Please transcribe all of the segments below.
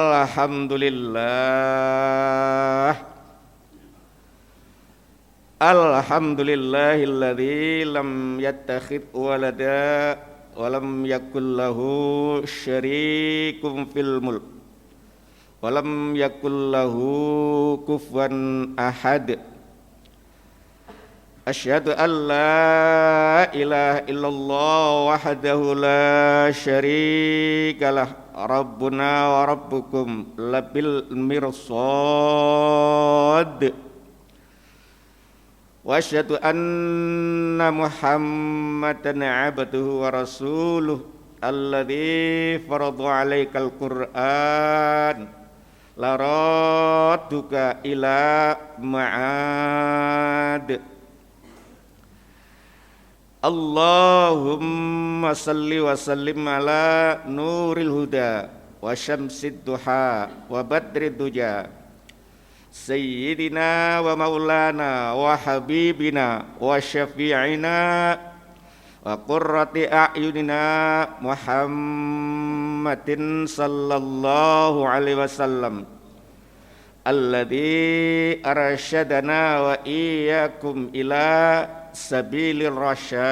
Alhamdulillah. Alhamdulillahilladzi lam yattakhidh walada wa lam yakul lahu syarikun fil mulk wa lam yakul lahu kufuwan ahad. Asyhadu an la ilaha illallah wahdahu la syarikalah rabbuna wa rabbukum labil mirsad. Wa asyhadu anna Muhammadan abduhu wa rasuluh alladzi farada 'alaikal Qur'an la radduka ila ma'ad. Allahumma salli wa sallim ala nuril huda wa syamsid duha wa badrid duja sayyidina wa maulana wa habibina wa syafi'ina wa qurrati a'yunina Muhammadin sallallahu alaihi wasallam alladzi arsyadana wa iyyakum ila sabilir rasyad.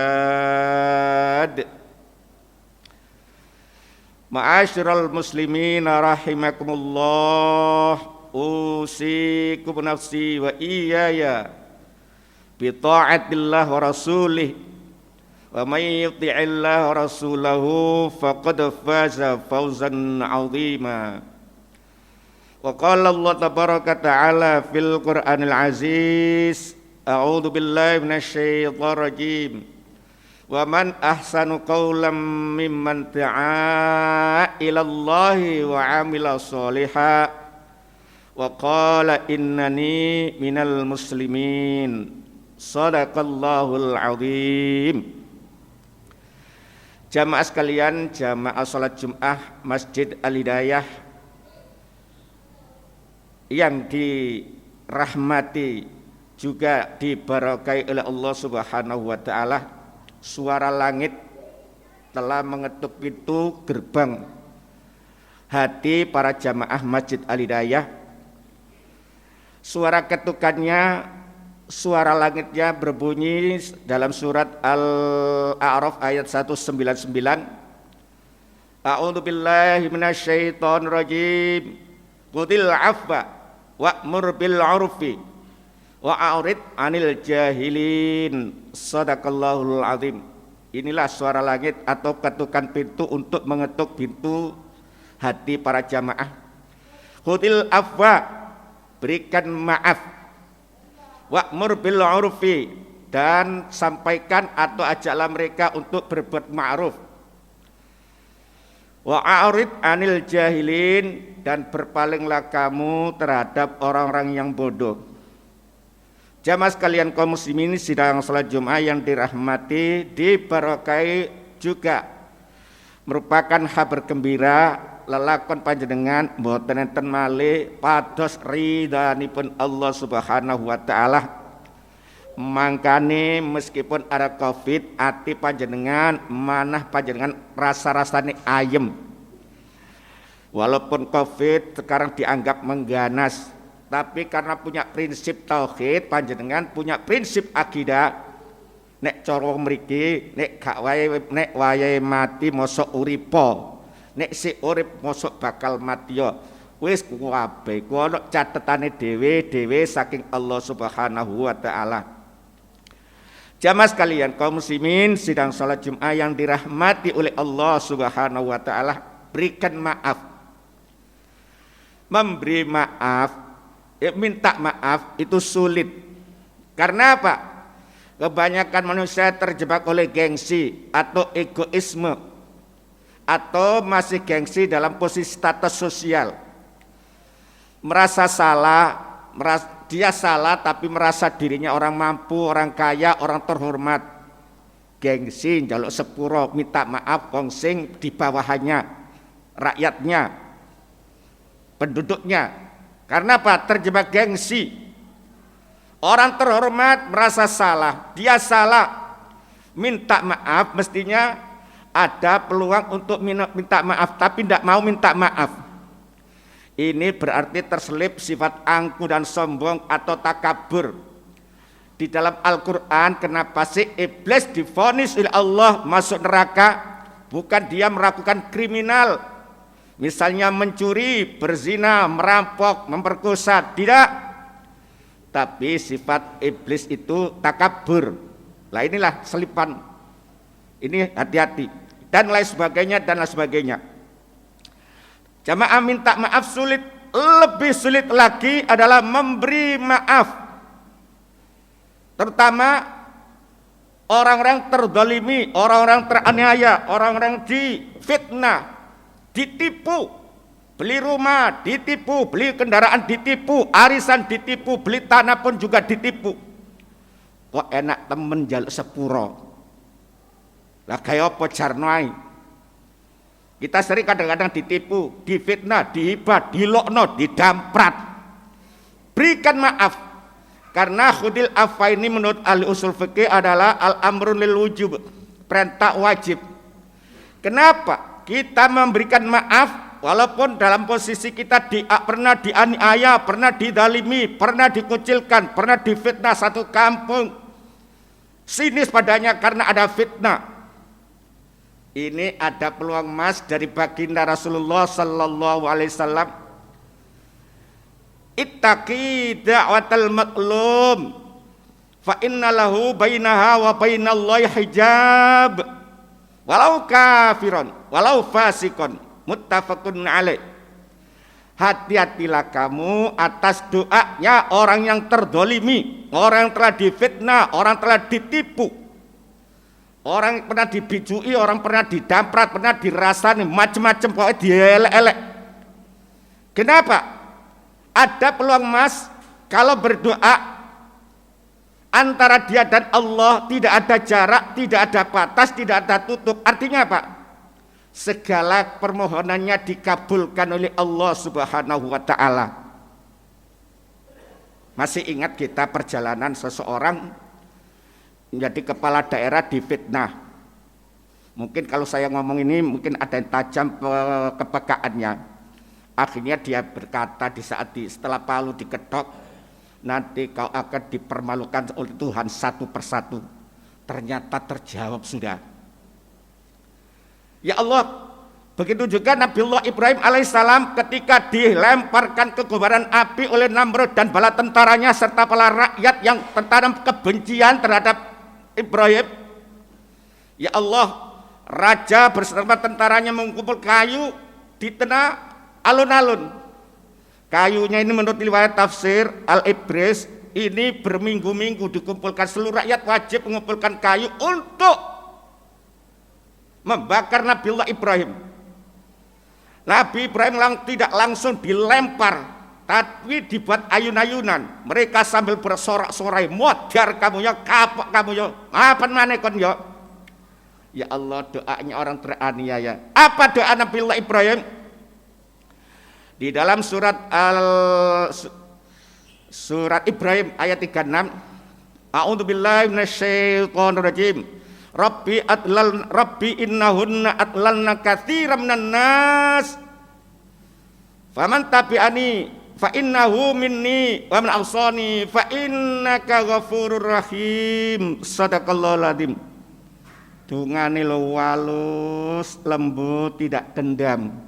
Ma'asyiral muslimin rahimakumullah, usikum nafsi wa iyaya bi ta'atillah wa rasulih, wa may yuti'illah wa rasulahu faqad faza fawzan 'azima. Wa qala Allah tabaraka ta'ala fil Qur'anil aziz, a'udzu billahi minasyaitonir rajim. Wa man ahsanu qawlan mimman da'a ila Allahi wa 'amila sholihan wa qala innani minal muslimin. Shadaqallahul azim. Jamaah sekalian, jamaah salat Jumat Masjid Al-Hidayah yang dirahmati juga diberkahi oleh Allah Subhanahu wa taala, suara langit telah mengetuk pintu gerbang hati para jamaah Masjid Al-Hidayah. Suara ketukannya, suara langitnya berbunyi dalam surat Al-A'raf ayat 199. A'udzu billahi minasyaitonir rajim. Qudil afwa wa'mur bil 'urfi wa'arid 'anil jahilin. Shadaqallahul azim. Inilah suara langit atau ketukan pintu untuk mengetuk pintu hati para jamaah. Khudil afwa, berikan maaf. Wa'mur bil 'urfi, dan sampaikan atau ajaklah mereka untuk berbuat ma'ruf. Wa'arid 'anil jahilin, dan berpalinglah kamu terhadap orang-orang yang bodoh. Jamaah sekalian kaum muslimin sidang salat Jumat yang dirahmati, diberkahi juga merupakan kabar gembira lelakon panjenengan mboten enten malih pados ridhanipun Allah Subhanahu wa taala. Mangkane meskipun ada Covid, ati panjenengan manah panjenengan rasa-rasane ayem. Walaupun Covid sekarang dianggap mengganas, tapi karena punya prinsip tauhid, panjenengan punya prinsip akidah. Nek cara mriki, nek gak wayahe mati mosok uripa. Nek si urip mosok bakal mati ya. Wis kabeh ku ana catetane dhewe-dhewe saking Allah Subhanahu wa taala. Jamaah sekalian kaum muslimin sidang salat Jumat yang dirahmati oleh Allah Subhanahu wa taala, berikan maaf. Memberi maaf, minta maaf itu sulit. Karena apa? Kebanyakan manusia terjebak oleh gengsi atau egoisme, atau masih gengsi dalam posisi status sosial. Merasa salah, dia salah tapi merasa dirinya orang mampu, orang kaya, orang terhormat. Gengsi njaluk sepuro, minta maaf wong sing di bawahannya, rakyatnya, penduduknya. Karena apa? Terjebak gengsi. Orang terhormat merasa salah, dia salah, minta maaf, mestinya ada peluang untuk minta maaf, tapi tidak mau minta maaf. Ini berarti terselip sifat angkuh dan sombong atau takabur. Di dalam Al-Quran, kenapa sih iblis divonis oleh Allah masuk neraka? Bukan dia melakukan kriminal, misalnya mencuri, berzina, merampok, memperkosa, tidak. Tapi sifat iblis itu takabur. Lah inilah selipan. Ini hati-hati. Dan lain sebagainya, dan lain sebagainya. Jamaah minta maaf sulit. Lebih sulit lagi adalah memberi maaf. Terutama orang-orang terdolimi, orang-orang teraniaya, orang-orang difitnah, ditipu. Beli rumah ditipu, beli kendaraan ditipu, arisan ditipu, beli tanah pun juga ditipu. Kok enak temen jaluk sepuro. Lah kaya apa jarnai. Kita sering kadang-kadang ditipu, difitnah, dihibah, dilokno, didamprat. Berikan maaf. Karena khudil afa ini menurut ahli usul fikih adalah al-amrun lil wujub, perintah wajib. Kenapa? Kita memberikan maaf walaupun dalam posisi kita pernah dianiaya, pernah didalimi, pernah dikucilkan, pernah difitnah satu kampung. Sinis padanya karena ada fitnah. Ini ada peluang emas dari baginda Rasulullah sallallahu alaihi wasallam. Ittaqi da'watal matlum fa inna lahu bainaha wa bainallahi hijab walau kafiron walau fasikon, muttafaqun alaih. Hati-hatilah kamu atas doanya orang yang terdolimi, orang yang telah difitnah, orang yang telah ditipu, orang yang pernah dibijui, orang pernah didamprat, pernah dirasani macam-macam, pokoknya dielek-elek. Kenapa? Ada peluang emas kalau berdoa antara dia dan Allah tidak ada jarak, tidak ada batas, tidak ada tutup. Artinya apa? Segala permohonannya dikabulkan oleh Allah Subhanahu wa taala. Masih ingat kita perjalanan seseorang menjadi kepala daerah difitnah. Mungkin kalau saya ngomong ini mungkin ada yang tajam kepekaannya. Akhirnya dia berkata setelah palu diketok, nanti kau akan dipermalukan oleh Tuhan satu persatu. Ternyata terjawab sudah. Ya Allah, begitu juga Nabiullah Ibrahim alaihissalam ketika dilemparkan ke kobaran api oleh Namrud dan bala tentaranya serta para rakyat yang tertanam kebencian terhadap Ibrahim. Ya Allah, raja bersama tentaranya mengumpul kayu di tengah alun-alun. Kayunya ini menurut riwayat tafsir Al-Ibris ini berminggu-minggu dikumpulkan, seluruh rakyat wajib mengumpulkan kayu untuk membakar Nabiullah Ibrahim. Nabi Ibrahim tidak langsung dilempar, tapi dibuat ayun-ayunan. Mereka sambil bersorak-sorai, modar kamu ya, kapok kamu ya, apa mana kon ya. Ya Allah, doanya orang teraniaya. Apa doa Nabiullah Ibrahim? Di dalam surat Ibrahim ayat 36, A'udzubillahi minasyaitonir rajim. Rabbi innahunna adlalna katsiran minan nas. Faman tabi'ani fa innahu minni wa man asani fa innaka ghafurur rahim. Shadaqallahul adzim. Dungane lo walus, lembut, tidak dendam.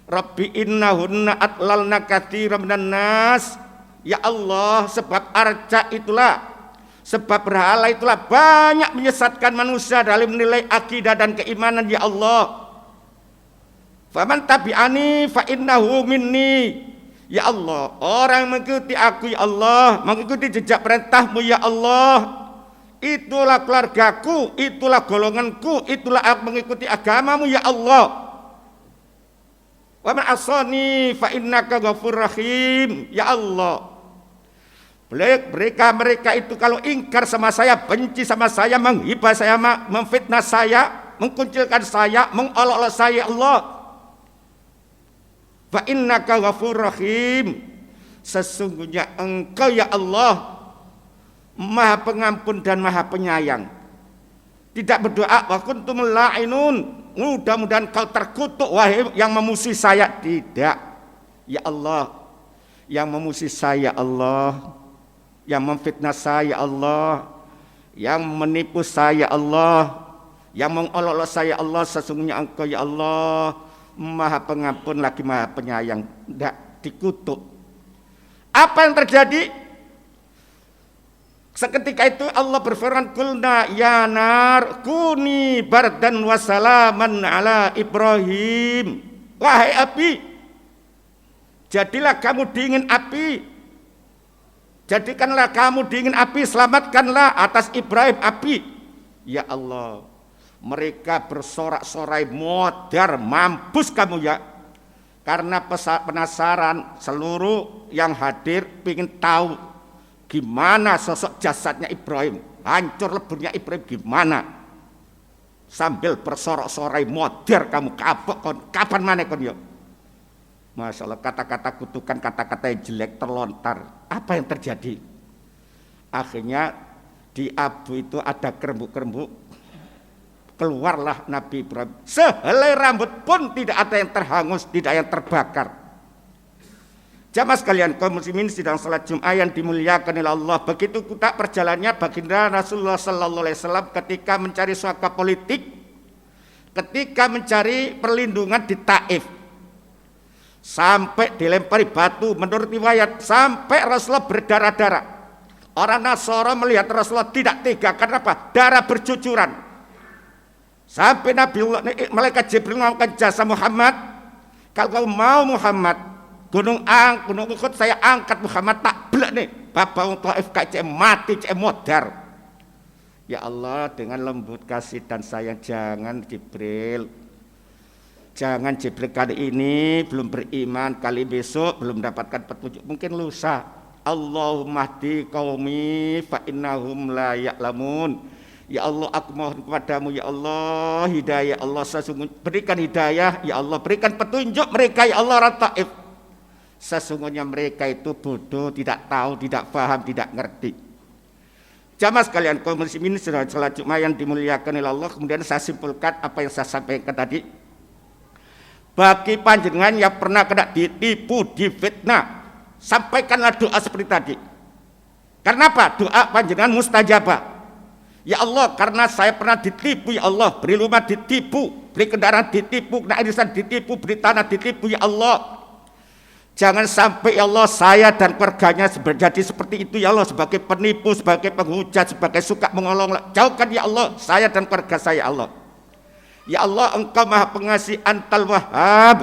Rabbi innahunna adlalna katsiran minan nas. Ya Allah, sebab arca itulah, sebab berhala itulah banyak menyesatkan manusia dalam menilai akidah dan keimanan. Ya Allah, faman tabi'ani fa innahu minni. Ya Allah, orang mengikuti aku ya Allah, mengikuti jejak perintahmu ya Allah, itulah keluargaku, itulah golonganku, itulah aku mengikuti agamamu ya Allah. Wa man asani fa innaka ghafurur rahim. Ya Allah, mereka itu kalau ingkar sama saya, benci sama saya, menghibah saya, memfitnah saya, mengkucilkan saya, mengolok-olok saya, Allah, fa innaka ghafurur rahim. Sesungguhnya engkau ya Allah Maha Pengampun dan Maha Penyayang. Tidak berdoa wa kuntum la'inun, mudah-mudahan kau terkutuk wahai yang memusuhi saya. Tidak. Ya Allah, yang memuji saya Allah, yang memfitnah saya Allah, yang menipu saya Allah, yang mengolok-olok saya Allah, sesungguhnya Engkau ya Allah Maha Pengampun lagi Maha Penyayang. Tidak dikutuk. Apa yang terjadi? Seketika itu Allah berfirman, "Qulna ya nar kuni bardan wa salaman ala Ibrahim." Wahai api, jadilah kamu dingin api. Jadikanlah kamu dingin api, selamatkanlah atas Ibrahim api. Ya Allah, mereka bersorak-sorai modar, mampus kamu ya. Karena penasaran, seluruh yang hadir ingin tahu gimana sosok jasadnya Ibrahim, hancur leburnya Ibrahim gimana. Sambil bersorak-sorai modar kamu, kapok kon, kapan mana kon ya. Masya Allah, kata-kata kutukan, kata-kata yang jelek terlontar. Apa yang terjadi? Akhirnya di abu itu ada kerembuk-kerembuk. Keluarlah Nabi Ibrahim. Sehelai rambut pun tidak ada yang terhangus, tidak yang terbakar. Jamaah sekalian, kaum muslimin sidang salat Jumat yang dimuliakan oleh Allah. Begitu kita perjalanannya baginda Rasulullah sallallahu alaihi wasallam ketika mencari suaka politik, ketika mencari perlindungan di Taif. Sampai dilempari batu, menurut riwayat sampai Rasulullah berdarah-darah. Orang Nasara melihat Rasulullah tidak tega, karena apa? Darah bercucuran. Sampai malaikat Jibril mengatakan, "Jasa Muhammad, kalau mau Muhammad, gunung Uhud saya angkat Muhammad tak belak nih. Bapak untuk FKC mati, cek modar." Ya Allah, dengan lembut kasih dan sayang, jangan Jibril. Jangan Jibril kali ini belum beriman, kali besok belum mendapatkan petunjuk, mungkin lusa. Allahumma hdi qaumi fa innahum la ya'lamun. Ya Allah, aku mohon kepadamu ya Allah, hidayah Allah, sesungguhnya berikan hidayah ya Allah, berikan petunjuk mereka ya Allah orang Taif. Sesungguhnya mereka itu bodoh, tidak tahu, tidak paham, tidak ngerti. Jamaah sekalian kaum muslimin salat Jumat yang dimuliakan oleh Allah, kemudian saya simpulkan apa yang saya sampaikan tadi. Bagi panjenengan yang pernah kena ditipu, difitnah, sampaikanlah doa seperti tadi. Karena apa? Doa panjenengan mustajabah. Ya Allah, karena saya pernah ditipu ya Allah, beri rumah ditipu, beri kendaraan ditipu, kena irisan ditipu, beri tanah ditipu ya Allah. Jangan sampai ya Allah saya dan keluarganya menjadi seperti itu ya Allah, sebagai penipu, sebagai penghujat, sebagai suka mengolong. Jauhkan ya Allah saya dan keluarga saya ya Allah. Ya Allah, Engkau Maha Pengasih, Antal Wahhab.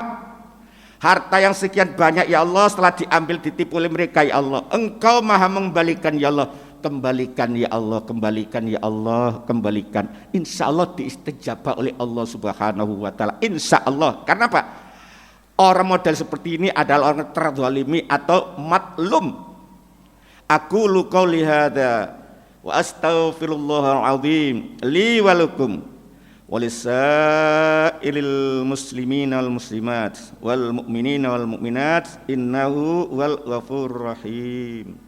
Harta yang sekian banyak ya Allah setelah diambil ditipu oleh mereka ya Allah, Engkau Maha mengembalikan ya Allah. Kembalikan ya Allah, kembalikan ya Allah, kembalikan. Insya Allah diistijabah oleh Allah Subhanahu wa ta'ala, insya Allah. Karena apa? Orang model seperti ini adalah orang terzalimi atau matlum. Aku qouli hadza wa astaghfirullahal azim li wa lakum walisairil muslimina wal muslimat wal mu'minina wal mu'minat innahu wal ghafurur rahim.